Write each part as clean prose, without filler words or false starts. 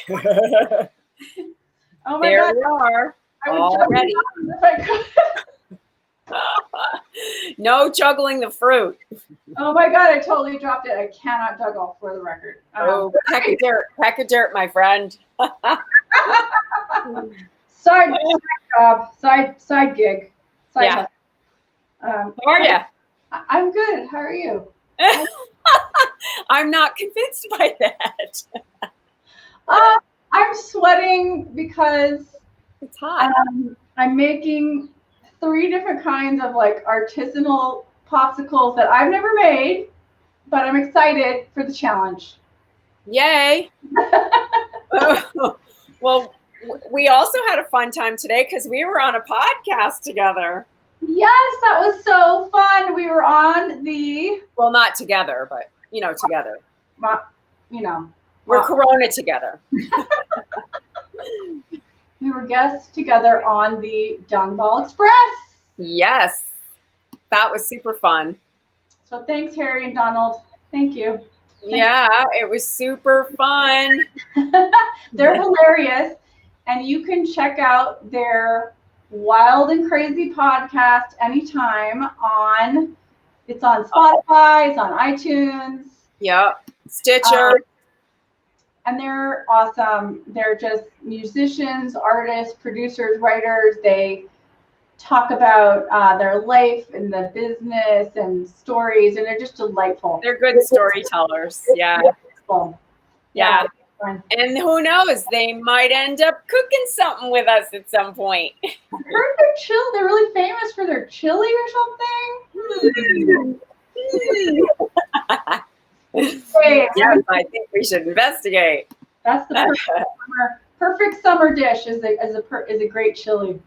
magic. Oh my There God. we are. I would Already. if I could. No juggling the fruit. Oh my God, I totally dropped it. I cannot juggle, for the record. Peck of dirt, my friend. Side job, side gig. Yeah. Hustle. How are you? I'm good. How are you? I'm not convinced by that. I'm sweating because It's hot. I'm making 3 different kinds of like artisanal popsicles that I've never made, but I'm excited for the challenge. Yay. Well, we also had a fun time today because we were on a podcast together. Yes, that was so fun. We were on the... Well, not together, but, together. We're Corona together. We were guests together on the Dung Ball Express. Yes. That was super fun. So thanks, Harry and Donald. Thank you. Yeah, it was super fun. They're hilarious. And you can check out their Wild and Crazy podcast anytime it's on Spotify, it's on iTunes. Yep. Stitcher. And they're awesome. They're just musicians, artists, producers, writers. They talk about their life and the business and stories, and they're just delightful. They're good storytellers. Yeah. Yeah. And who knows, they might end up cooking something with us at some point. I heard they're really famous for their chili or something. Yes, I think we should investigate. That's the perfect summer dish is a great chili.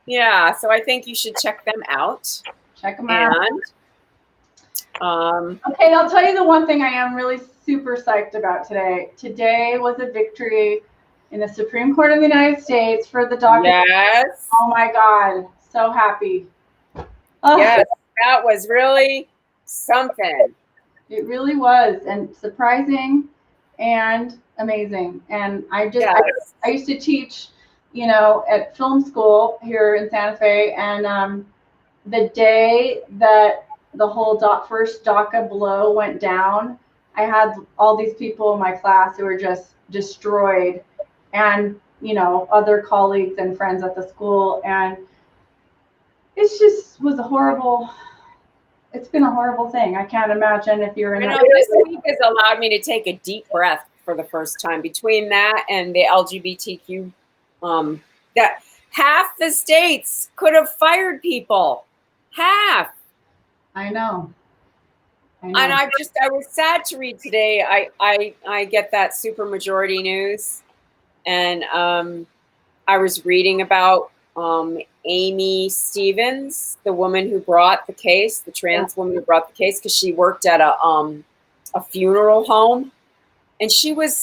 Yeah, so I think you should check them out. Check them out. And okay, I'll tell you the one thing I am really super psyched about today. Today was a victory in the Supreme Court of the United States for the DACA. Yes. Oh my God, so happy. Yes, that was really something. It really was, and surprising and amazing. And I used to teach, at film school here in Santa Fe, and the day that the whole first DACA blow went down, I had all these people in my class who were just destroyed, and other colleagues and friends at the school, and it's been a horrible thing. I can't imagine if you're in this week has allowed me to take a deep breath for the first time. Between that and the LGBTQ, that half the states could have fired people. Half. I know. And I was sad to read today. I get that Supermajority news, and I was reading about Amy Stevens, the woman who brought the case, the trans woman who brought the case, because she worked at a funeral home. And she was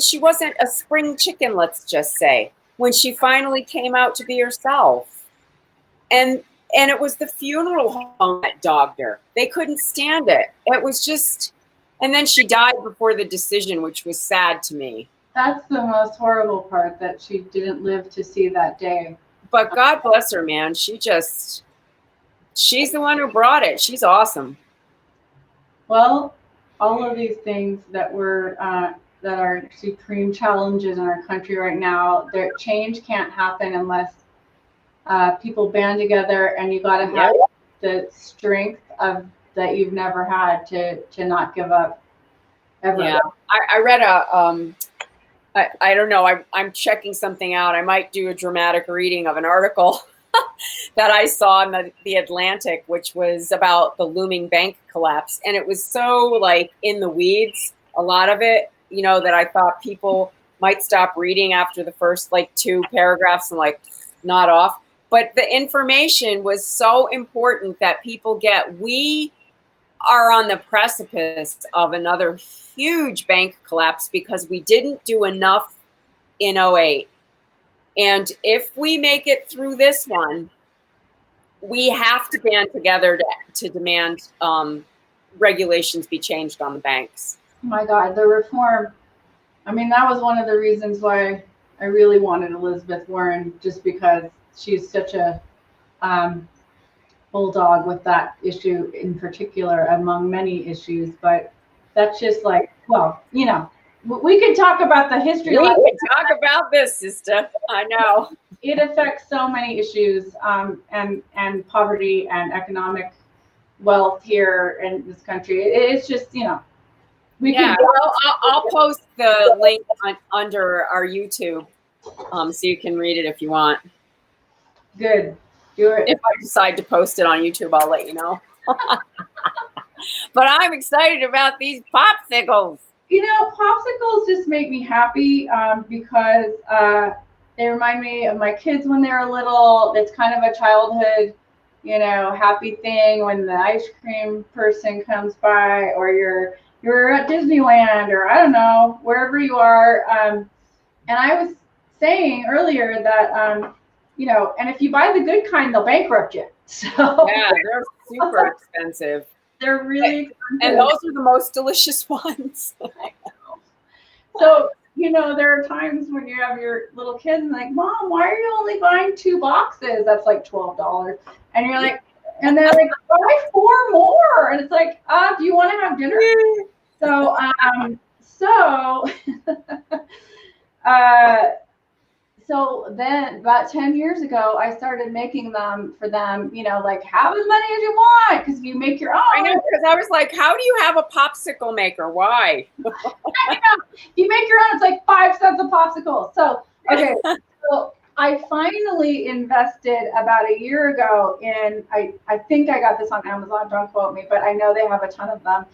she wasn't a spring chicken, let's just say, when she finally came out to be herself. And it was the funeral home that dogged her. They couldn't stand it. It was just, and then she died before the decision, which was sad to me. That's the most horrible part, that she didn't live to see that day. But God bless her, man. She's the one who brought it. She's awesome. Well, all of these things that that are supreme challenges in our country right now, their change can't happen unless people band together, and you got to have the strength that you've never had to not give up ever. Yeah, I read I don't know. I'm checking something out. I might do a dramatic reading of an article that I saw in the Atlantic, which was about the looming bank collapse. And it was so in the weeds, a lot of it, that I thought people might stop reading after the first 2 paragraphs and nod off. But the information was so important that people get. We are on the precipice of another huge bank collapse because we didn't do enough in 2008. And if we make it through this one, we have to band together to demand regulations be changed on the banks. Oh my God, the reform. I mean, that was one of the reasons why I really wanted Elizabeth Warren, just because she's such a bulldog with that issue in particular, among many issues. But that's just like, well, you know, we could talk about the history. We can talk about this, sister. I know. It affects so many issues, and poverty and economic wealth here in this country. It's just, you know, well, I'll post the link under our YouTube, so you can read it if you want. Good. Do it. If I decide to post it on YouTube, I'll let you know. But I'm excited about these popsicles. You know, popsicles just make me happy because they remind me of my kids when they were little. It's kind of a childhood, you know, happy thing when the ice cream person comes by, or you're at Disneyland, or I don't know, wherever you are. And I was saying earlier that, you know, and if you buy the good kind, they'll bankrupt you. So yeah, they're super expensive. They're really expensive. And those are the most delicious ones. So, you know, there are times when you have your little kids and like, Mom, why are you only buying 2 boxes? That's like $12. And you're like, and they're like, buy 4 more. And it's like, do you want to have dinner? So then about 10 years ago, I started making them for them, you know, like have as many as you want, because you make your own. I know, because I was like, how do you have a popsicle maker? Why? I know. You make your own, it's like 5 cents a popsicle. So, okay. So I finally invested about a year ago in, I think I got this on Amazon, don't quote me, but I know they have a ton of them,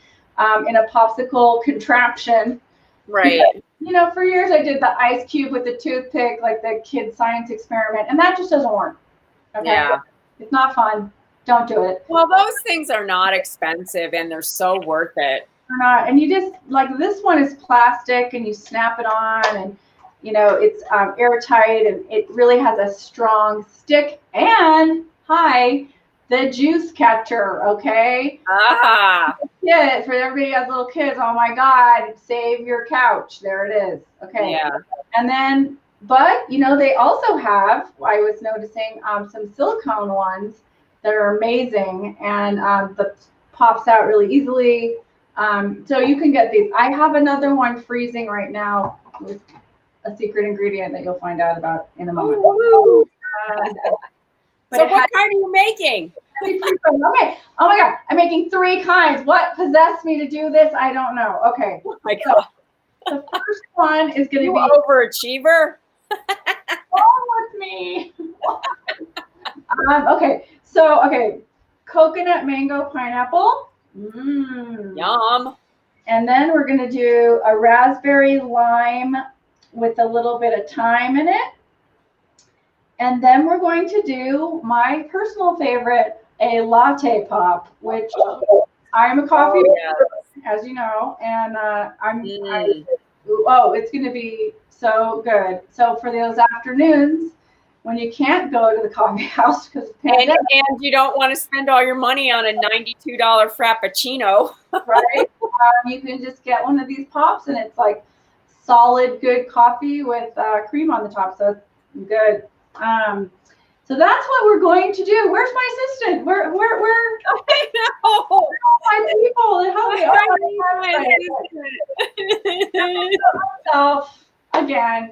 in a popsicle contraption. Right. Because, you know, for years I did the ice cube with the toothpick, like the kid science experiment, and that just doesn't work. Okay? Yeah. It's not fun. Don't do it. Well, those things are not expensive and they're so worth it. They're not. And you just, like, this one is plastic and you snap it on, and, you know, it's airtight, and it really has a strong stick. And, the juice catcher, okay? Yeah, for everybody who has little kids, oh my God, save your couch. There it is. Okay. Yeah. And then, but, you know, they also have, I was noticing, some silicone ones that are amazing, and that pops out really easily. So you can get these. I have another one freezing right now with a secret ingredient that you'll find out about in a moment. So what kind are you making? Okay. Oh my God. I'm making 3 kinds. What possessed me to do this? I don't know. Okay. Oh my God. So the first one is going to be overachiever. with me. Okay. So, okay. Coconut, mango, pineapple. Yum. And then we're going to do a raspberry lime with a little bit of thyme in it. And then we're going to do my personal favorite, a latte pop, which I'm a coffee person, as you know, and it's going to be so good. So for those afternoons when you can't go to the coffee house because and you don't want to spend all your money on a $92 frappuccino, right? You can just get one of these pops, and it's like solid, good coffee with cream on the top, so it's good. So that's what we're going to do. Where's my assistant? Where? I know. My people that help me. Again.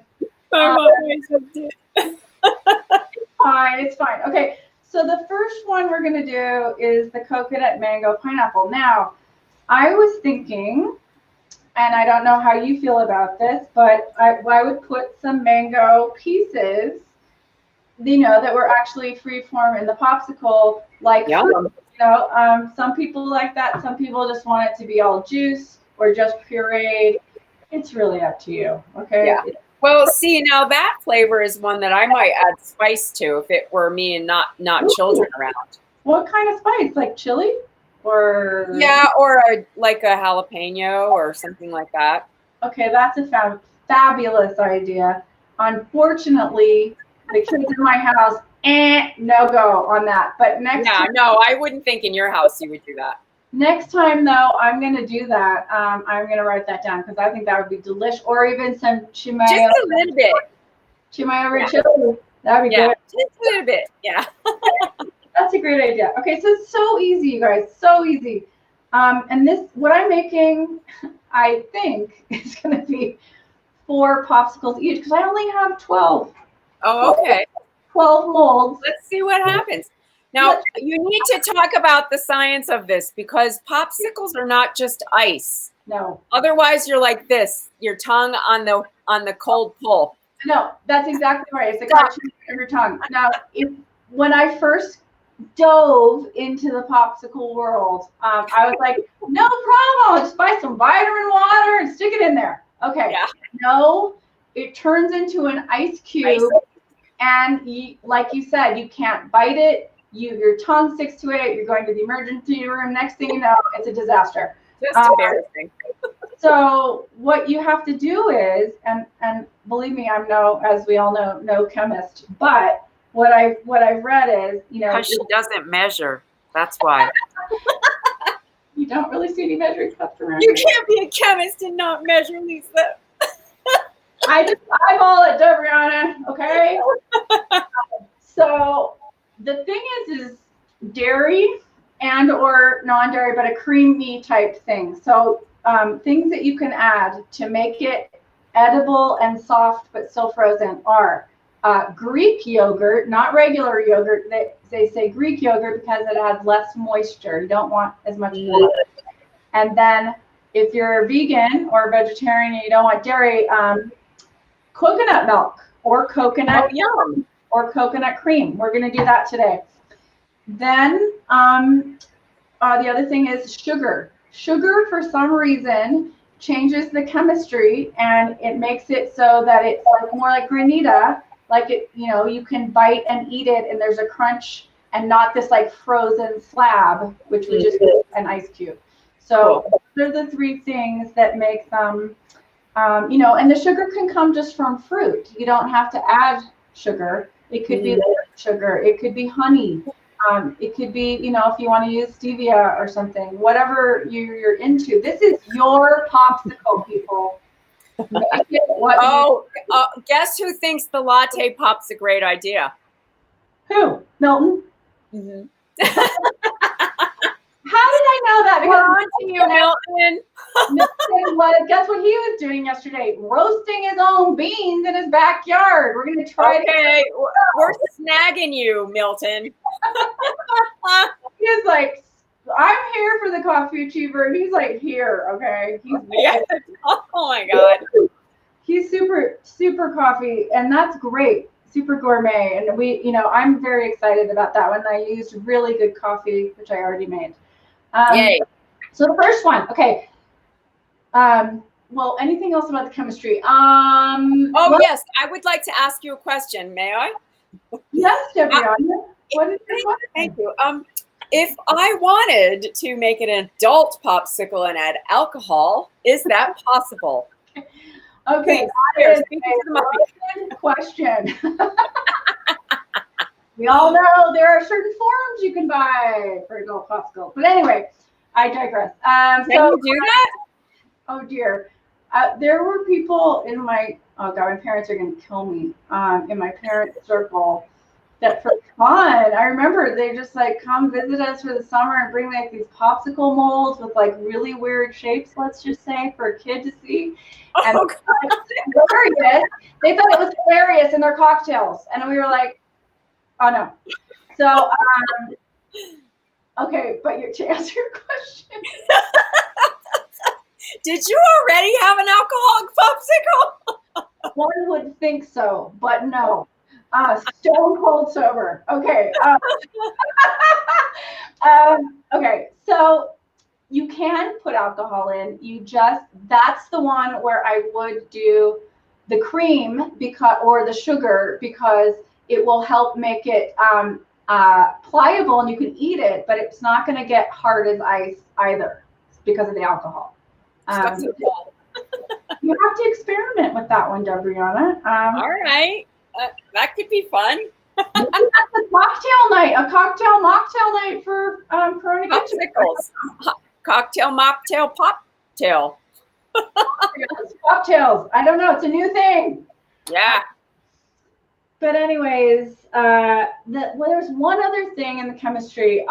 It's fine. Okay. So the first one we're going to do is the coconut, mango, pineapple. Now, I was thinking, and I don't know how you feel about this, but I would put some mango pieces, you know, that were actually free form in the popsicle, like, you know, some people like that. Some people just want it to be all juice or just pureed. It's really up to you. Okay. Yeah. Well, see, now that flavor is one that I might add spice to if it were me and not children around. What kind of spice? Like chili? Or or like a jalapeno or something like that. Okay, that's a fabulous idea. Unfortunately, the kids in my house, no go on that. But next time, no, I wouldn't think in your house you would do that. Next time, though, I'm going to do that. I'm going to write that down because I think that would be delicious. Or even some chimayo. Just a little bit. Chimayo red chili. That would be good. Just a little bit. Yeah. That's a great idea. Okay, so it's so easy, you guys. So easy. And this, what I'm making, I think, is going to be 4 popsicles each because I only have 12. Oh, okay. 12 molds. Let's see what happens. Now, you need to talk about the science of this because popsicles are not just ice. No. Otherwise, you're like this, your tongue on the cold pole. No, that's exactly right. It's a cartoon of your tongue. Now, when I first dove into the popsicle world, I was like, no problem. I'll just buy some vitamin water and stick it in there. Okay. Yeah. No, it turns into an ice cube. And like you said, you can't bite it. Your tongue sticks to it. You're going to the emergency room. Next thing you know, it's a disaster. Just embarrassing. So what you have to do is, and believe me, I'm as we all know, no chemist, but what I've read is, because she doesn't measure. That's why. You don't really see any measuring cups around. You can't be a chemist and not measure, Lisa. I just eyeball it, Brianna. Okay. So the thing is dairy and or non-dairy, but a creamy type thing. So things that you can add to make it edible and soft but still frozen are Greek yogurt, not regular yogurt. They say Greek yogurt because it has less moisture. You don't want as much water. And then if you're vegan or vegetarian and you don't want dairy, coconut milk or coconut or coconut cream. We're going to do that today. Then the other thing is sugar. Sugar, for some reason, changes the chemistry and it makes it so that it's like more like granita. Like you can bite and eat it, and there's a crunch, and not this like frozen slab, which would just be an ice cube. So those are the 3 things that make them. And the sugar can come just from fruit. You don't have to add sugar. It could be sugar. It could be honey. It could be, if you want to use stevia or something, whatever you're into. This is your popsicle, people. Make it guess who thinks the latte pop's a great idea? Who? Milton? Mm-hmm. How did I know that? Because on to you, Milton. Milton guess what he was doing yesterday? Roasting his own beans in his backyard. We're going to try Okay, we're snagging you, Milton. He's like, I'm here for the coffee achiever, and he's like, here, okay? Oh my God. He's super, super coffee, and that's great. Super gourmet, and I'm very excited about that one. I used really good coffee, which I already made. Yay. So the first one, okay. Well, anything else about the chemistry? Yes, I would like to ask you a question. May I? Yes, Deborah. What is your question? Thank you. If I wanted to make an adult popsicle and add alcohol, is that possible? Okay, that is a good question. We all know there are certain forms you can buy for adult popsicle. But anyway, I digress. Can you do that? Oh, dear. There were people in my parents are going to kill me, in my parents' circle that for fun, I remember they just like come visit us for the summer and bring like these popsicle molds with like really weird shapes, let's just say, for a kid to see. And hilarious. They thought it was hilarious in their cocktails. And we were like, oh no. So, okay, but to answer your question. Did you already have an alcoholic popsicle? One would think so, but no. Stone cold sober. Okay. Okay. So you can put alcohol in. That's the one where I would do the cream or the sugar because it will help make it pliable and you can eat it, but it's not going to get hard as ice either because of the alcohol. You have to experiment with that one, Debriana. All right. That could be fun. A cocktail mocktail night for coronakitchen. Cocktail, mocktail, poptail. Cocktails. I don't know. It's a new thing. Yeah. But anyways, there's one other thing in the chemistry.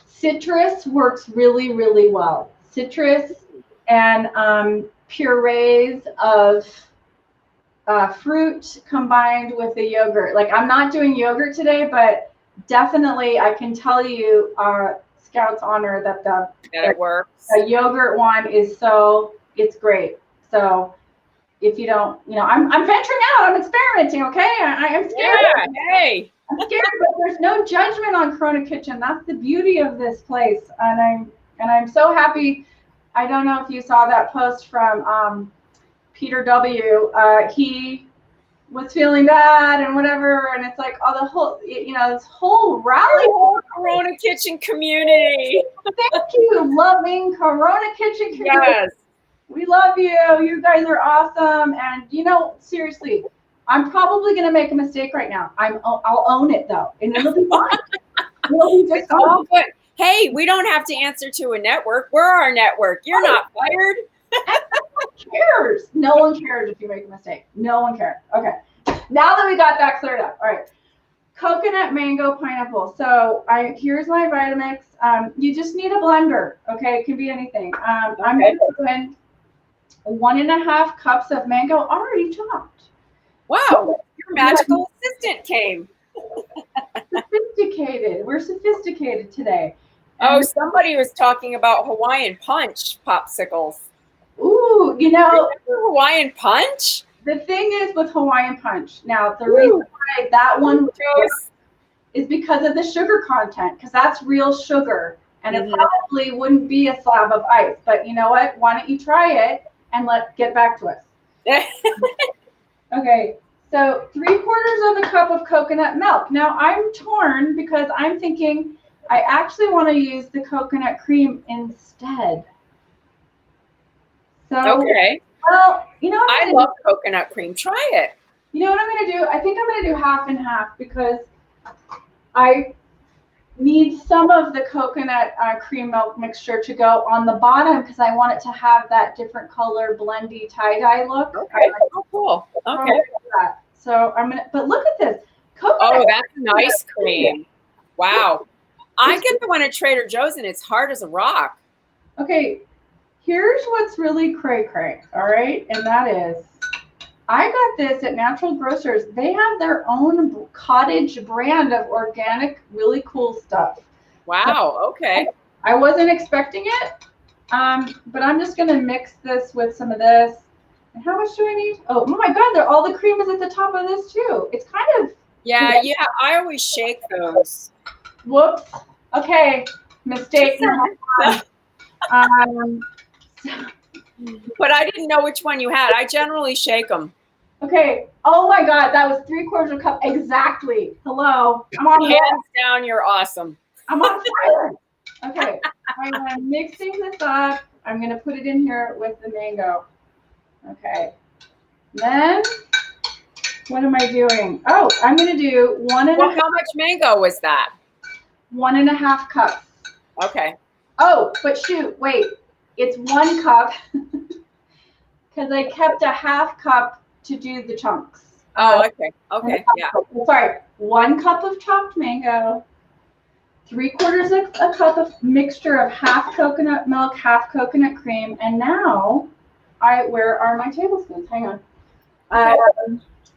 Citrus works really, really well. Citrus and purees of fruit combined with the yogurt. Like, I'm not doing yogurt today, but definitely I can tell you, Scout's honor, that it works. The yogurt one is it's great. So if you don't, I'm venturing out, I'm experimenting, okay? I am scared. Yeah, hey. I'm scared, but there's no judgment on Corona Kitchen. That's the beauty of this place. And I'm so happy. I don't know if you saw that post from Peter W. He was feeling bad and whatever, and it's like the whole, this whole rally. The whole Corona Kitchen community. Thank you, loving Corona Kitchen community. Yes. We love you. You guys are awesome. And seriously, I'm probably gonna make a mistake right now. I'll own it though, and it'll be fine. It'll be just all good. Hey, we don't have to answer to a network. We're our network. You're not fired. No one cares. No one cares if you make a mistake. No one cares. Okay. Now that we got that cleared up. All right. Coconut, mango, pineapple. So here's my Vitamix. You just need a blender. Okay. It can be anything. I'm going to put in 1.5 cups of mango already chopped. Wow. Your magical assistant came. Sophisticated. We're sophisticated today. Oh, somebody was talking about Hawaiian Punch popsicles. Ooh, Remember Hawaiian Punch? The thing is with Hawaiian Punch. Now, the reason why that one is because of the sugar content, because that's real sugar, and it probably wouldn't be a slab of ice. But you know what? Why don't you try it and get back to us? Okay. So 3/4 of a cup of coconut milk. Now I'm torn because I'm thinking I actually want to use the coconut cream instead. So, okay. Well, I love coconut cream. Try it. You know what I'm going to do? I think I'm going to do half and half because I need some of the coconut cream milk mixture to go on the bottom because I want it to have that different color blendy tie-dye look. Okay. Oh, cool. Okay. So I'm going to, but look at this. Oh, that's nice cream. Wow. I get the one at Trader Joe's and it's hard as a rock. Okay. Here's what's really cray-cray, all right? And that is, I got this at Natural Grocers. They have their own cottage brand of organic, really cool stuff. Wow, okay. I wasn't expecting it, but I'm just going to mix this with some of this. And how much do I need? Oh my God, all the cream is at the top of this too. It's kind of... Yeah, I always shake those. Whoops. Okay, mistake. But I didn't know which one you had. I generally shake them. Okay. Oh my God, that was 3/4 cup exactly. Hello. I'm on hands down. You're awesome. I'm on fire. Okay. I'm mixing this up. I'm gonna put it in here with the mango. Okay. Then what am I doing? Oh, I'm gonna do 1.5. Well, how much mango was that? 1.5 cups. Okay. Oh, but shoot, wait. It's 1 cup because I kept a half cup to do the chunks. Oh, okay. Okay. Yeah. Sorry. 1 cup of chopped mango, 3/4 of a cup of mixture of half coconut milk, half coconut cream, and now where are my tablespoons? Hang on. Okay.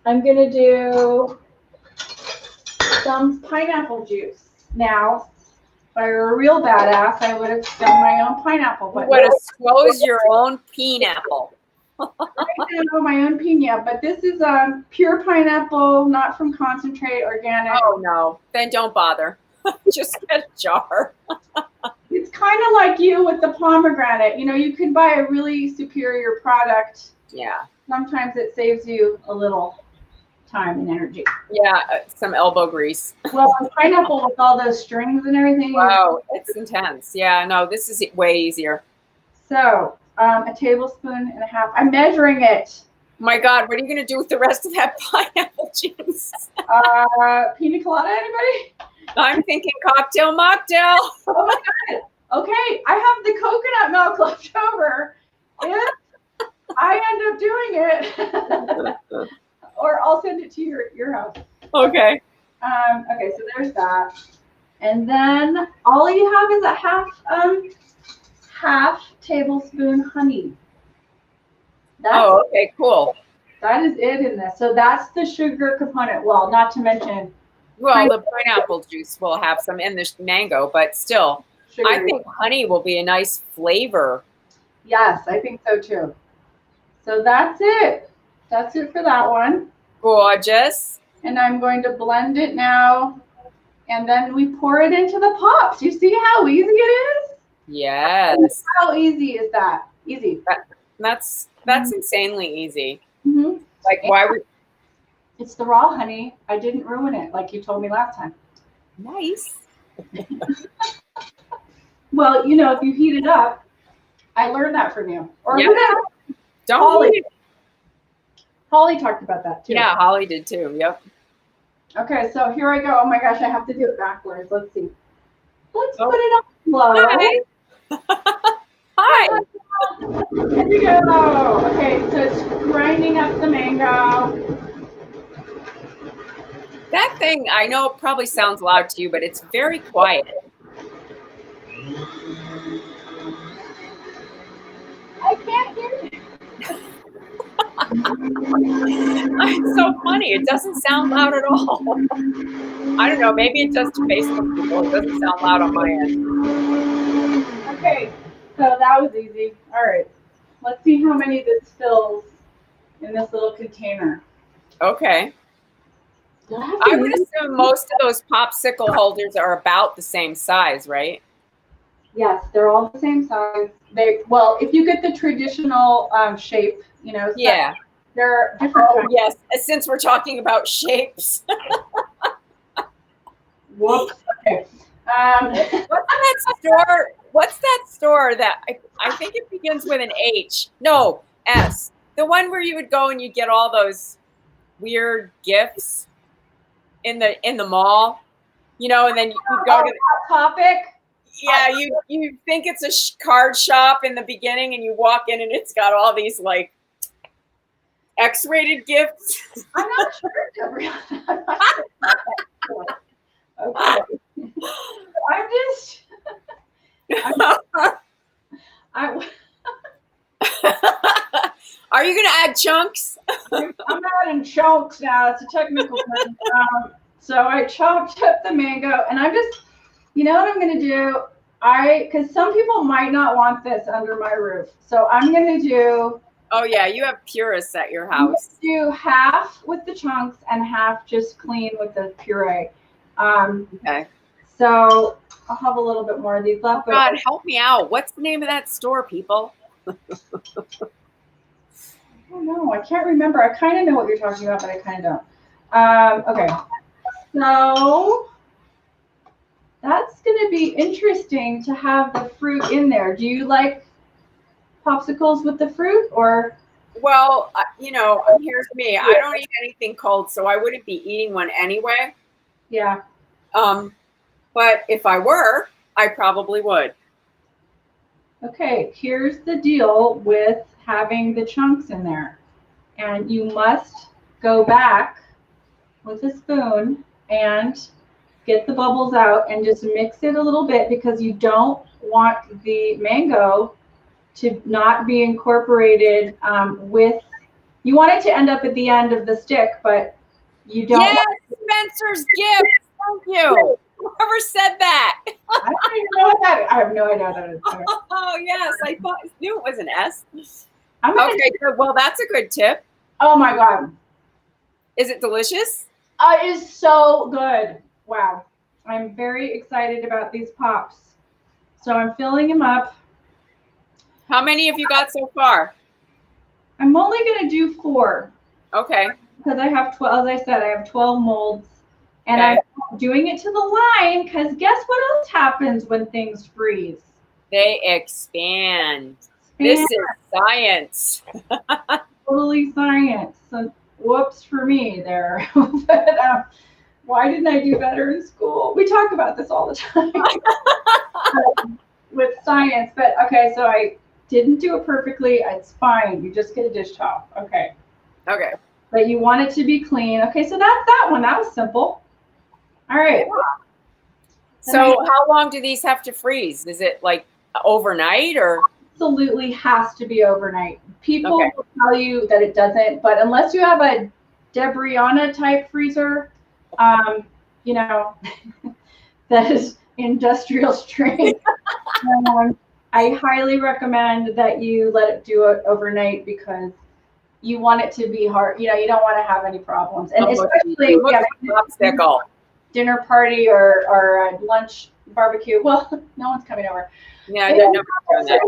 I'm gonna do some pineapple juice now. If I were a real badass, I would have done my own pineapple. But you would have squoze your own pineapple. I know my own pina, but this is pure pineapple, not from concentrate, organic. Oh no, then don't bother. Just get a jar. It's kind of like you with the pomegranate. You could buy a really superior product. Yeah. Sometimes it saves you a little time and energy. Yeah, some elbow grease. Well, pineapple with all those strings and everything. Wow, it's intense. Yeah, no, this is way easier. So, 1.5 tablespoons. I'm measuring it. My God, what are you going to do with the rest of that pineapple juice? Pina colada, anybody? I'm thinking cocktail mocktail. Oh my God. Okay, I have the coconut milk left over. If I end up doing it, or I'll send it to your house. Okay. Okay, so there's that. And then all you have is a half tablespoon honey. Okay, cool. That is it in this. So that's the sugar component. Well, not to mention. Well, the pineapple juice will have some in the mango, but still, sugar. I think honey will be a nice flavor. Yes, I think so too. So that's it. That's it for that one. Gorgeous. And I'm going to blend it now. And then we pour it into the pops. You see how easy it is? Yes. How easy is that? Easy. That's insanely easy. Mm-hmm. Like, why would... It's the raw honey. I didn't ruin it like you told me last time. Nice. Well, you know, if you heat it up, I learned that from you. Or yeah. Don't Holly. Holly talked about that too. Yeah, Holly did too. Yep. Okay, so here I go. Oh my gosh, I have to do it backwards. Let's see. Let's put it on low. Hi. Hi. Here we go. Okay, so it's grinding up the mango. That thing, I know it probably sounds loud to you, but it's very quiet. I can't hear you. It's so funny. It doesn't sound loud at all. I don't know. Maybe it's just Facebook people. It doesn't sound loud on my end. Okay, so that was easy. All right. Let's see how many this fills in this little container. Okay. I would assume most of those popsicle holders are about the same size, right? Yes, they're all the same size. Well, if you get the traditional shape, you know. Yeah. They're different. Oh, yes. Since we're talking about shapes. Whoops. Okay. What's that store that I think it begins with an H? No, S. The one where you would go and you get all those weird gifts in the mall, you know, and then you go to Topic. Yeah, you think it's a card shop in the beginning, and you walk in and it's got all these like X-rated gifts. I'm not sure, Deborah. Okay. Are you gonna add chunks? I'm adding chunks now. It's a technical term. So I chopped up the mango, and I'm just, you know what I'm gonna do? Because some people might not want this under my roof, so I'm gonna do. Oh yeah, you have purists at your house. Do half with the chunks and half just clean with the puree. Okay. So I'll have a little bit more of these left. Oh God, help me out. What's the name of that store, people? I don't know. I can't remember. I kind of know what you're talking about, but I kind of don't. Okay. So that's going to be interesting to have the fruit in there. Do you like popsicles with the fruit, or? Well, you know, here's me. I don't eat anything cold, so I wouldn't be eating one anyway. Yeah. But if I were, I probably would. Okay, here's the deal with having the chunks in there. And you must go back with a spoon and get the bubbles out and just mix it a little bit, because you don't want the mango to not be incorporated you want it to end up at the end of the stick, but you don't. Yes, Spencer's gift. Thank you. Whoever said that? I don't even know what that is. I have no idea what that is. Oh yes, I knew it was an S. Okay, good. Well, that's a good tip. Oh my God. Is it delicious? It is so good. Wow. I'm very excited about these pops. So I'm filling them up. How many have you got so far? I'm only going to do 4. Okay. Because I have 12, as I said, I have 12 molds. And I'm doing it to the line, because guess what else happens when things freeze? They expand. This is science. Totally science. So, whoops for me there. But why didn't I do better in school? We talk about this all the time with science. But okay, so I didn't do it perfectly. It's fine. You just get a dish towel. Okay. Okay. But you want it to be clean. Okay, so that's that one. That was simple. All right. Yeah. So how long do these have to freeze? Is it like overnight or? Absolutely has to be overnight. People Okay. will tell you that it doesn't, but unless you have a Debriana type freezer, you know, that is industrial strength, I highly recommend that you let it do it overnight because you want it to be hard. You know, you don't want to have any problems. And especially popsicle. Dinner party or a lunch barbecue. Well, no one's coming over. Yeah, nobody's doing that.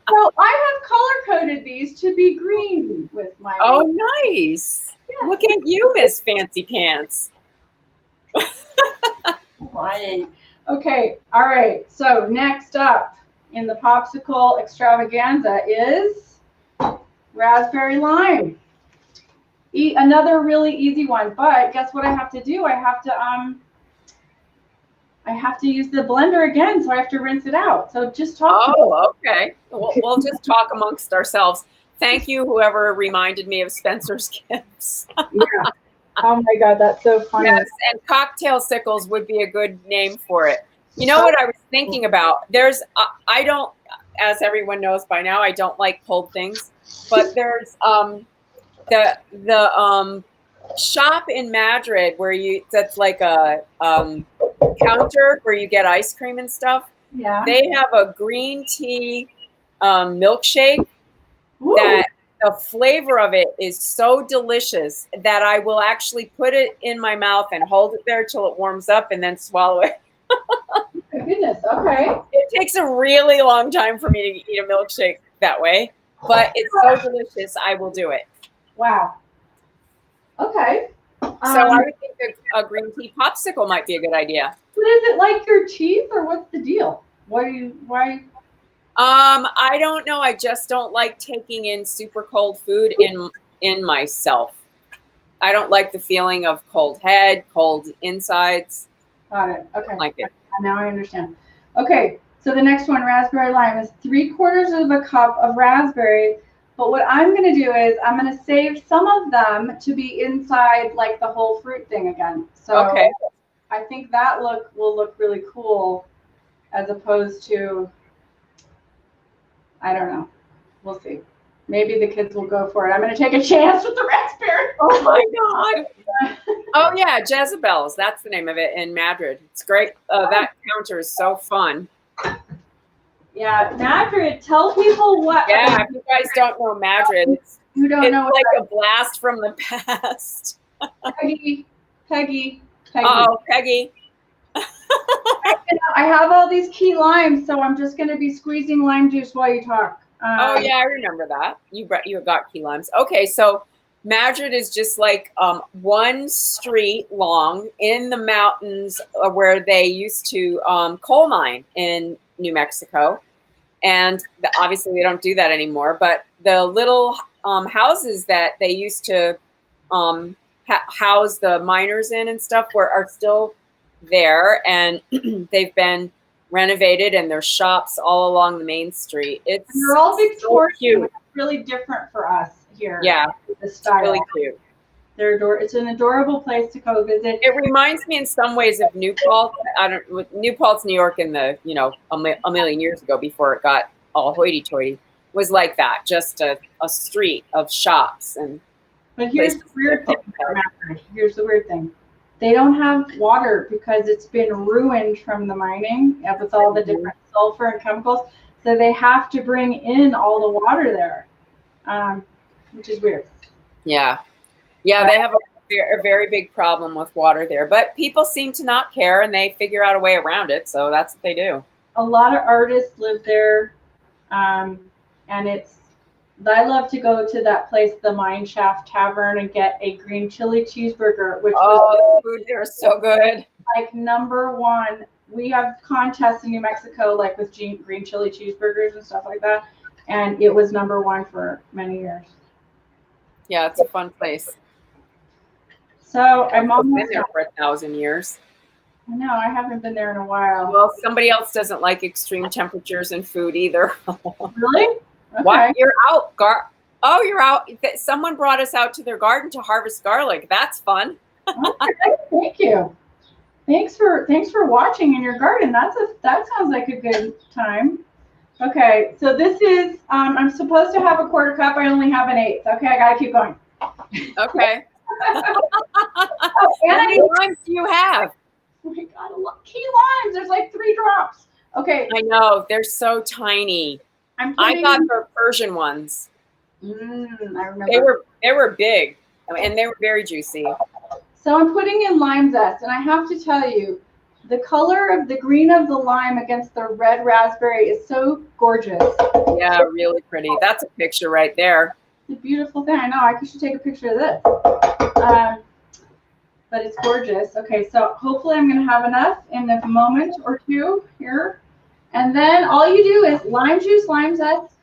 So I have color-coded these to be green with my. Oh, nice. Yeah. Look at you, Miss Fancy Pants. Right. Okay. All right. So next up in the popsicle extravaganza is raspberry lime. Another really easy one, but guess what I have to do? I have to use the blender again, so I have to rinse it out. So just talk. Oh, okay. We'll just talk amongst ourselves. Thank you, whoever reminded me of Spencer's gifts. Yeah. Oh my God, that's so funny. Yes, and cocktail sickles would be a good name for it. You know what I was thinking about? There's, I don't, as everyone knows by now, I don't like cold things, but there's the shop in Madrid where that's like a counter where you get ice cream and stuff. Yeah. They have a green tea milkshake. Ooh. That the flavor of it is so delicious that I will actually put it in my mouth and hold it there till it warms up and then swallow it. Oh my goodness. Okay. It takes a really long time for me to eat a milkshake that way, but it's so delicious. I will do it. Wow. Okay. So I would think a green tea popsicle might be a good idea. But is it like your teeth or what's the deal? Why? I don't know. I just don't like taking in super cold food in myself. I don't like the feeling of cold head, cold insides. Got it. Okay. I like it. Now I understand. Okay. So the next one, raspberry lime, is 3/4 of a cup of raspberry. But what I'm going to do is I'm going to save some of them to be inside like the whole fruit thing again. So okay. I think that will look really cool as opposed to, I don't know. We'll see. Maybe the kids will go for it. I'm going to take a chance with the raspberry. Oh my God. Oh yeah, Jezebel's. That's the name of it in Madrid. It's great. That counter is so fun. Yeah, Madrid. Tell people what. Yeah, if you guys don't know Madrid, it's like a blast from the past. Peggy. Oh, Peggy. I have all these key limes, so I'm just going to be squeezing lime juice while you talk. Oh yeah, I remember that. You got key limes. Okay, so Madrid is just like one street long in the mountains where they used to coal mine in New Mexico. And obviously they don't do that anymore. But the little houses that they used to house the miners in and stuff are still there. And they've been renovated, and there's shops all along the main street. They're all Victorian, which is really different for us here. Yeah, the style. Really cute. It's an adorable place to go visit. It reminds me in some ways of New Paltz. New Paltz, New York, in the a million years ago, before it got all hoity-toity, was like that. Just a street of shops and. But here's the weird thing. Here's the weird thing. They don't have water because it's been ruined from the mining with all the different sulfur and chemicals. So they have to bring in all the water there, which is weird. Yeah. Yeah, they have a very big problem with water there. But people seem to not care, and they figure out a way around it. So that's what they do. A lot of artists live there, and I love to go to that place, the Mine Shaft Tavern, and get a green chili cheeseburger, which they're so good. Like #1. We have contests in New Mexico, like with green chili cheeseburgers and stuff like that, and it was #1 for many years. Yeah, it's a fun place. So I'm I've been almost there done. for 1,000 years. I know, I haven't been there in a while. Well, somebody else doesn't like extreme temperatures and food either. Really? Okay. What? You're out. Oh, you're out. Someone brought us out to their garden to harvest garlic. That's fun. Okay, thank you. Thanks for watching in your garden. That sounds like a good time. Okay, so this is I'm supposed to have a quarter cup. I only have an eighth. Okay, I gotta keep going. Okay. Oh, and How many limes do you have? oh my God, a lot key limes. There's like 3 drops. Okay. I know, they're so tiny. I got the Persian ones. I remember. They were big and they were very juicy. So I'm putting in lime zest, and I have to tell you, the color of the green of the lime against the red raspberry is so gorgeous. Yeah, really pretty. That's a picture right there. It's a beautiful thing. I know. I should take a picture of this. But it's gorgeous. Okay, so hopefully I'm going to have enough in a moment or two here. And then all you do is lime juice, lime zest,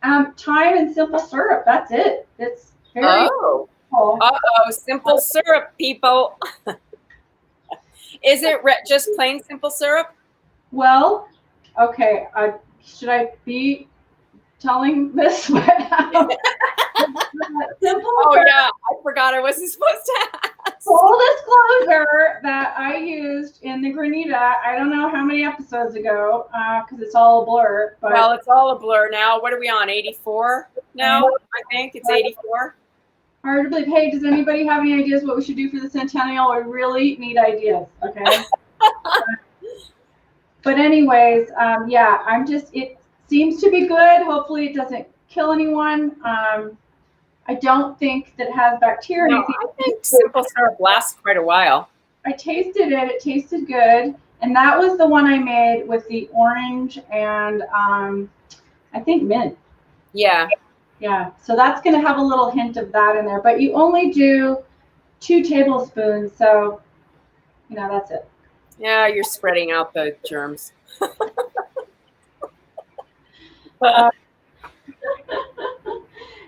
thyme, and simple syrup. That's it. It's very simple. Uh-oh, simple syrup, people. Is it just plain simple syrup? Well, okay. Should I be telling this? Simple oh, yeah. I forgot I wasn't supposed to ask. Full disclosure that I used in the granita, I don't know how many episodes ago, because it's all a blur. But well, it's all a blur now. What are we on, 84 now? I think it's 84. Hard to believe. Hey, does anybody have any ideas what we should do for the centennial? We really need ideas, okay? But anyways, yeah, it seems to be good. Hopefully it doesn't kill anyone. I don't think that it has bacteria. No, I think simple syrup lasts quite a while. I tasted it. It tasted good. And that was the one I made with the orange and I think mint. Yeah. Yeah. So that's going to have a little hint of that in there. But you only do 2 tablespoons. So, that's it. Yeah, you're spreading out the germs.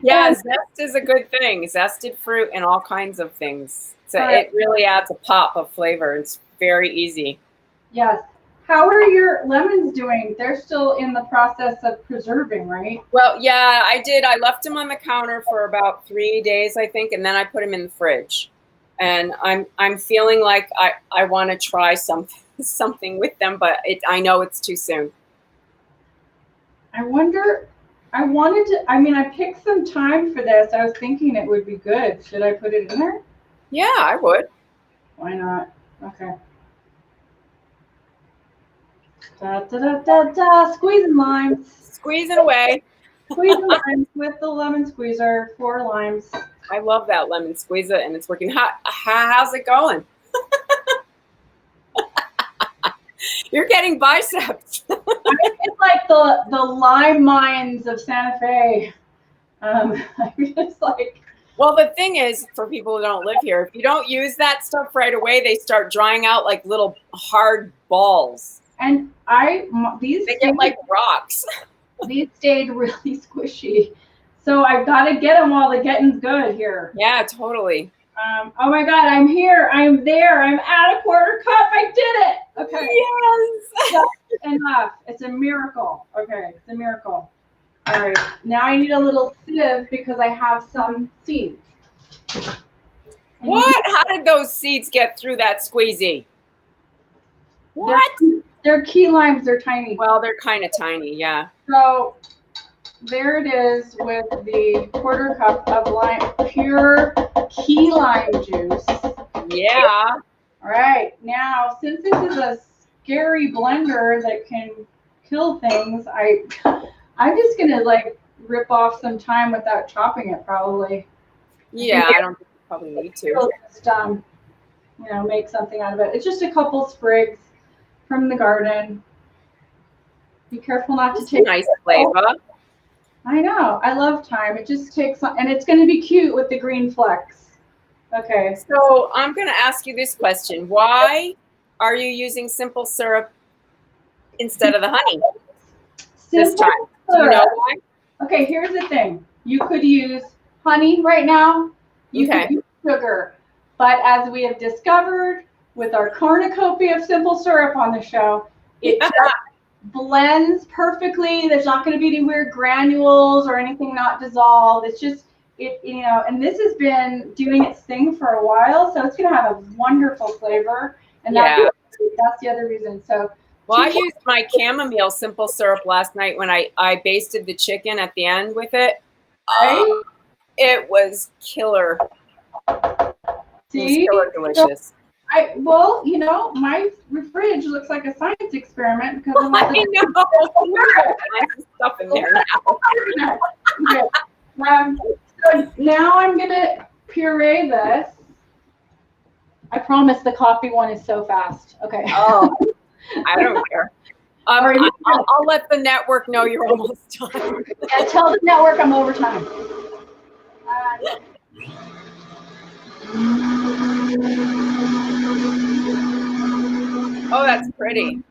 Yeah, zest is a good thing. Zested fruit and all kinds of things. So it really adds a pop of flavor. It's very easy. Yes. How are your lemons doing? They're still in the process of preserving, right? Well, yeah, I did. I left them on the counter for about 3 days, I think, and then I put them in the fridge. And I'm feeling like I want to try something with them, but I know it's too soon. I picked some thyme for this. I was thinking it would be good. Should I put it in there? Yeah, I would. Why not? Okay. Da, da, da, da, da. Squeezing limes. Squeezing away. Squeezing limes with the lemon squeezer. 4 limes. I love that lemon squeezer, and it's working. How's it going? You're getting biceps. It's like the lime mines of Santa Fe. It's like. Well, the thing is, for people who don't live here, if you don't use that stuff right away, they start drying out like little hard balls. And they get like rocks. These stayed really squishy. So I've got to get them while the getting's good here. Yeah, totally. Oh my God, I'm here. I'm there. I'm at a quarter cup. I did it. Okay. Yes. That's enough. It's a miracle. Okay, it's a miracle. All right. Now I need a little sieve because I have some seeds. What? How did those seeds get through that squeezy? What? They're key limes. They're tiny. Well, they're kind of tiny, yeah. So there it is with the quarter cup of pure key lime juice. Yeah. All right. Now, since this is a scary blender that can kill things, I'm just gonna rip off some thyme without chopping it, probably. Yeah, I don't think you probably need to. Just, make something out of it. It's just a couple sprigs from the garden. Be careful not to take nice flavor. I know. I love thyme. It just takes and it's going to be cute with the green flecks. Okay. So I'm going to ask you this question. Why are you using simple syrup instead of the honey this time? Do you know why? Okay, here's the thing. You could use honey right now. You could use sugar. But as we have discovered with our cornucopia of simple syrup on the show, it just blends perfectly. There's not going to be any weird granules or anything not dissolved. It's just, and this has been doing its thing for a while, so it's going to have a wonderful flavor. And that's the other reason. So, well, I used my chamomile simple syrup last night when I basted the chicken at the end with it. Right? It was killer. See? It was killer delicious. Well, my fridge looks like a science experiment because I'm I know. Stuff in there now. Okay. So now I'm gonna puree this. I promise the coffee one is so fast. Okay. Oh, I don't care. I'll let the network know you're almost done. Yeah, tell the network I'm over time. Oh, that's pretty.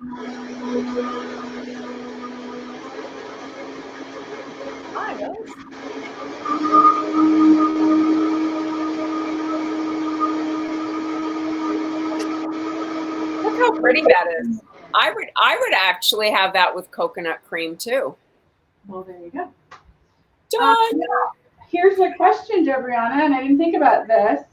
Look how pretty that is. I would actually have that with coconut cream too. Well, there you go. Done. Here's a question, Debriana, and I didn't think about this.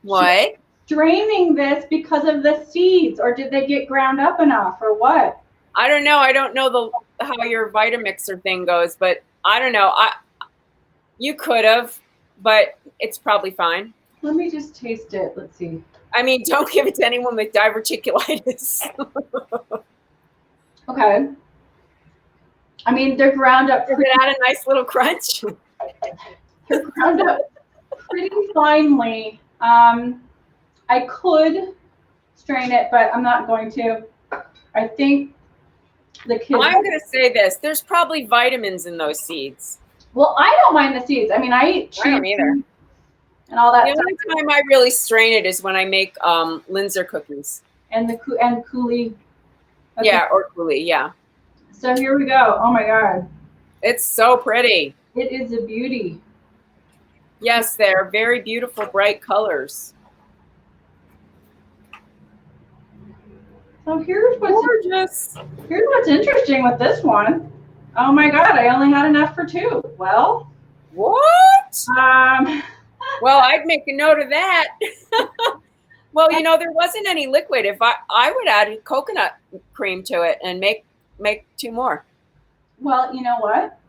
What? Straining this because of the seeds, or did they get ground up enough, or what? I don't know. I don't know how your Vitamixer thing goes, but I don't know. You could have, but it's probably fine. Let me just taste it. Let's see. I mean, don't give it to anyone with diverticulitis. Okay. I mean, they're ground up. Does it add a nice little crunch? They're ground up pretty finely. I could strain it, but I'm not going to. I think the kids. I'm going to say this. There's probably vitamins in those seeds. Well, I don't mind the seeds. I mean, I eat cheese. I don't either. And all that. The only time I really strain it is when I make Linzer cookies. And coulis. Okay. Yeah, or coulis, yeah. So here we go. Oh my God. It's so pretty. It is a beauty. Yes, they're very beautiful, bright colors. So here's what's gorgeous. Here's what's interesting with this one. Oh my God, I only had enough for 2. Well. What? Well, I'd make a note of that. Well, there wasn't any liquid. If I would add coconut cream to it and make 2 more. Well, you know what?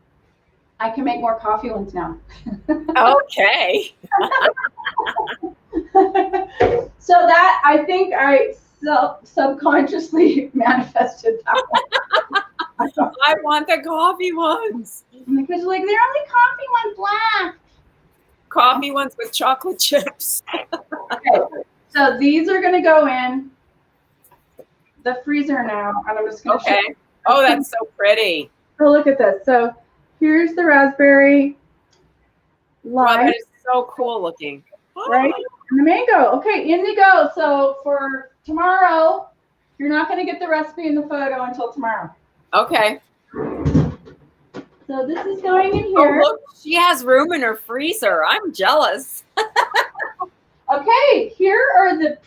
I can make more coffee ones now. Okay. So that, I think I subconsciously manifested that one. I want the coffee ones. Because they're only coffee ones left. Coffee ones with chocolate chips. Okay. So these are going to go in the freezer now. And I'm just going to show you. Oh, that's so pretty. Oh, look at this. So here's the raspberry lime. Wow, that is so cool looking. Right? And the mango. Okay, in they go. So for tomorrow, you're not going to get the recipe in the photo until tomorrow. Okay. So this is going in here. Oh, look, she has room in her freezer. I'm jealous. Okay, here are the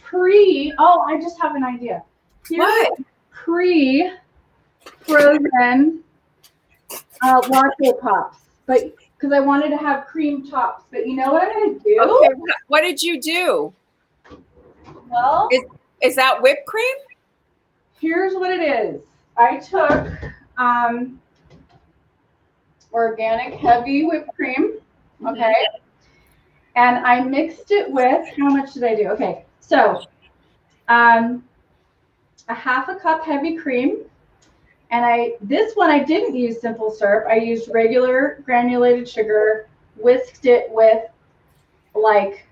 I just have an idea. Here's pre-frozen latte pops, but because I wanted to have cream tops. But you know what I'm going to do? Okay, what did you do? Well, is that whipped cream? Here's what it is. I took organic heavy whipped cream, okay, and I mixed it with, how much did I do? Okay, so a half a cup heavy cream, and this one I didn't use simple syrup. I used regular granulated sugar, whisked it with like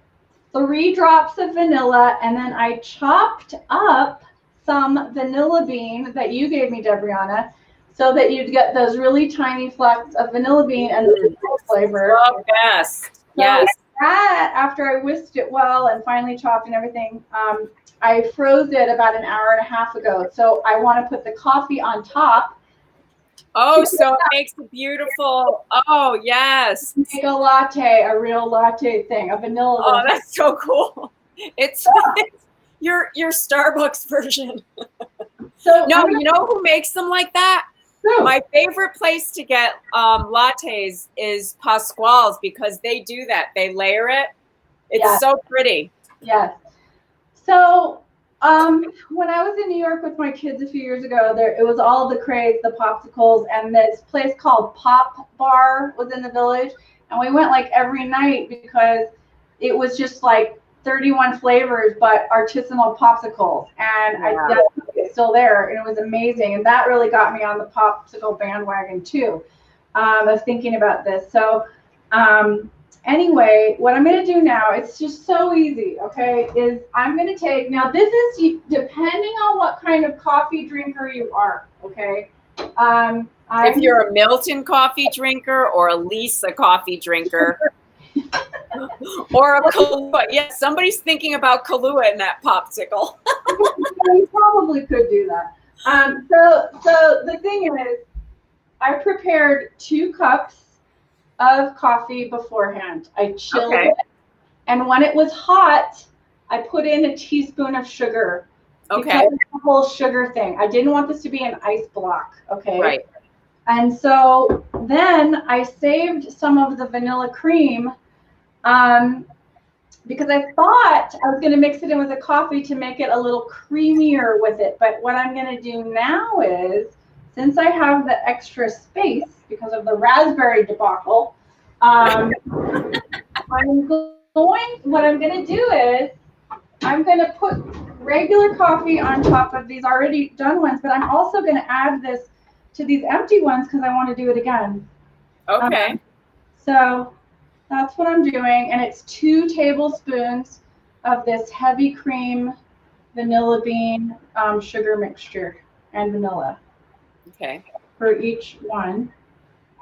3 drops of vanilla, and then I chopped up some vanilla bean that you gave me, Debriana, so that you'd get those really tiny flecks of vanilla bean and the flavor. Oh, yes. Yes. That, after I whisked it well and finally chopped and everything, I froze it about an hour and a half ago. So I want to put the coffee on top. Oh, so it makes a beautiful, yes. Make a latte, a real latte thing, a vanilla latte. Oh, that's so cool. It's your Starbucks version. So No, you know who makes them like that? My favorite place to get lattes is Pasquale's, because they do that. They layer it. It's so pretty. Yes. So when I was in New York with my kids a few years ago, it was all the craze, the popsicles, and this place called Pop Bar was in the Village, and we went like every night because it was just like 31 flavors, but artisanal popsicles, and it's still there, and it was amazing, and that really got me on the popsicle bandwagon too, of thinking about this. So anyway, what I'm going to do now, it's just so easy, okay, is I'm going to take, now this is depending on what kind of coffee drinker you are, okay? If you're a Milton coffee drinker or a Lisa coffee drinker or a Kahlua. Yes, somebody's thinking about Kahlua in that popsicle. You probably could do that. So the thing is, I prepared 2 cups of coffee beforehand. I chilled it, and when it was hot, I put in a teaspoon of sugar. Because of the whole sugar thing. I didn't want this to be an ice block. Okay. Right. And so then I saved some of the vanilla cream because I thought I was going to mix it in with the coffee to make it a little creamier with it. But what I'm going to do now is, since I have the extra space because of the raspberry debacle, what I'm going to do is I'm going to put regular coffee on top of these already done ones, but I'm also going to add this to these empty ones because I want to do it again. Okay. So that's what I'm doing, and it's 2 tablespoons of this heavy cream vanilla bean sugar mixture and vanilla. Okay. For each one.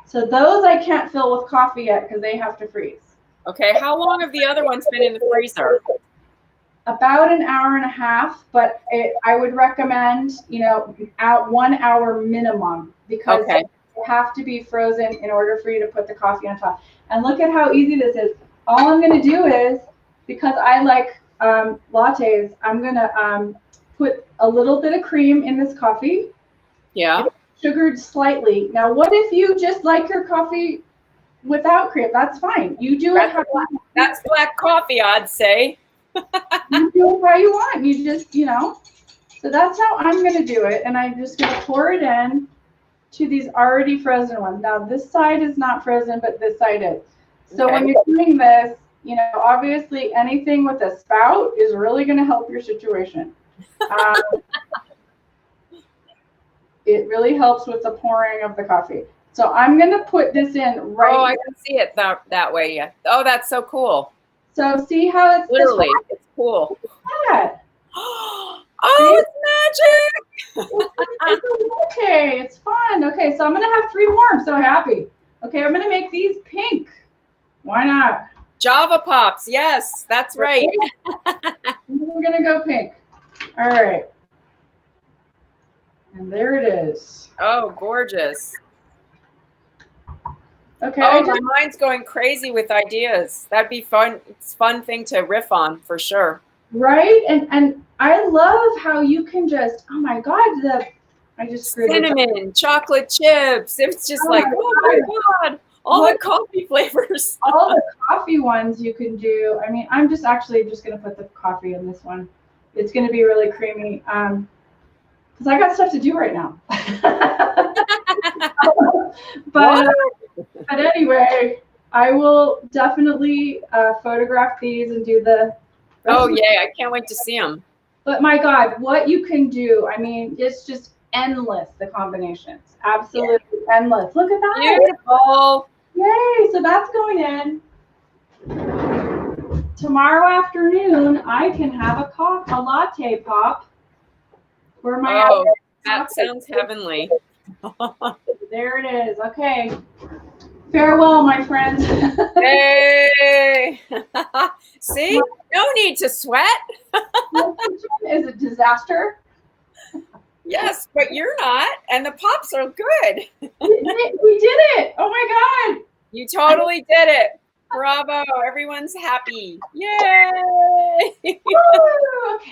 So those I can't fill with coffee yet because they have to freeze. Okay. How long have the other ones been in the freezer? About an hour and a half, but I would recommend, out 1 hour minimum, because they have to be frozen in order for you to put the coffee on top. And look at how easy this is. All I'm going to do is, because I like lattes, I'm going to put a little bit of cream in this coffee. Yeah. Sugared slightly. Now, what if you just like your coffee without cream? That's fine. You do it how you want. That's black coffee, I'd say. You do it how you want. You just, So that's how I'm going to do it. And I'm just going to pour it in to these already frozen ones. Now, this side is not frozen, but this side is. So when you're doing this, obviously anything with a spout is really going to help your situation. It really helps with the pouring of the coffee. So I'm going to put this in right. Oh, I can see it that way. Yeah. Oh, that's so cool. So see how it's literally, it's cool. Yeah. Oh, it's magic. Okay, it's fun. Okay, so I'm going to have 3 more. I'm so happy. Okay, I'm going to make these pink. Why not? Java Pops. Yes, that's right. We're going to go pink. All right. And there it is. Oh, gorgeous. Okay. Oh, my mind's going crazy with ideas. That'd be fun. It's a fun thing to riff on for sure. Right? And I love how you can just, oh my God, I just screwed cinnamon, chocolate chips. It's just oh my God. All the coffee flavors. All the coffee ones you can do. I mean, I'm just actually just going to put the coffee in this one. It's going to be really creamy. Because I got stuff to do right now. but anyway, I will definitely photograph these and do the. Oh, yay. I can't wait to see them. But my God, what you can do. I mean, it's just endless, the combinations. Absolutely endless. Look at that. Beautiful. Yay. So that's going in. Tomorrow afternoon, I can have a latte pop. For my that sounds heavenly. There it is. Okay. Farewell, my friends. Hey. See? No need to sweat. Is a disaster. Yes, but you're not. And the pops are good. We did it. Oh, my God. You totally did it. Bravo. Everyone's happy. Yay. Woo! Okay.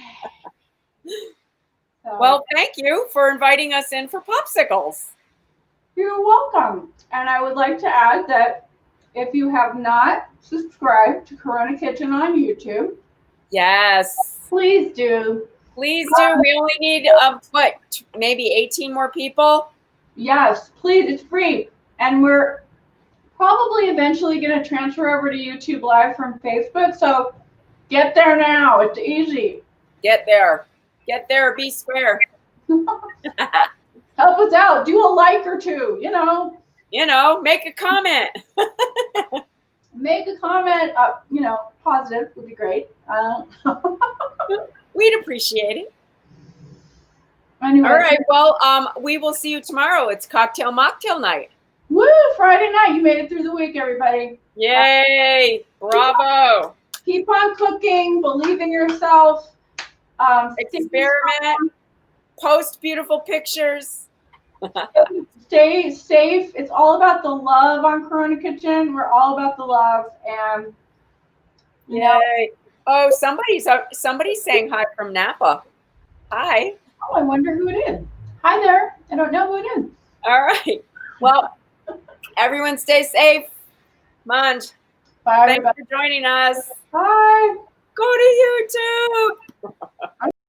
So, Well, thank you for inviting us in for Popsicles. you're welcome. And I would like to add that if you have not subscribed to Corona Kitchen on YouTube, Yes. please do. Please do. We only need, maybe 18 more people? Yes, please. It's free. And we're probably eventually going to transfer over to YouTube Live from Facebook. So get there now. It's easy. Get there. Get there. Be square. Help us out. Do a like or two, You know, make a comment. Make a comment, positive would be great. We'd appreciate it. Anyway. All right. Well, we will see you tomorrow. It's cocktail mocktail night. Woo! Friday night. You made it through the week, everybody. Yay! Bravo! Keep on cooking. Believe in yourself. Experiment. Post beautiful pictures. Stay safe. It's all about the love on Corona Kitchen. We're all about the love, and yay! Oh, somebody's saying hi from Napa. Hi. Oh, I wonder who it is. Hi there. I don't know who it is. All right. Well, everyone stay safe. Come on. Bye. Thanks for joining us. Bye. Go to YouTube.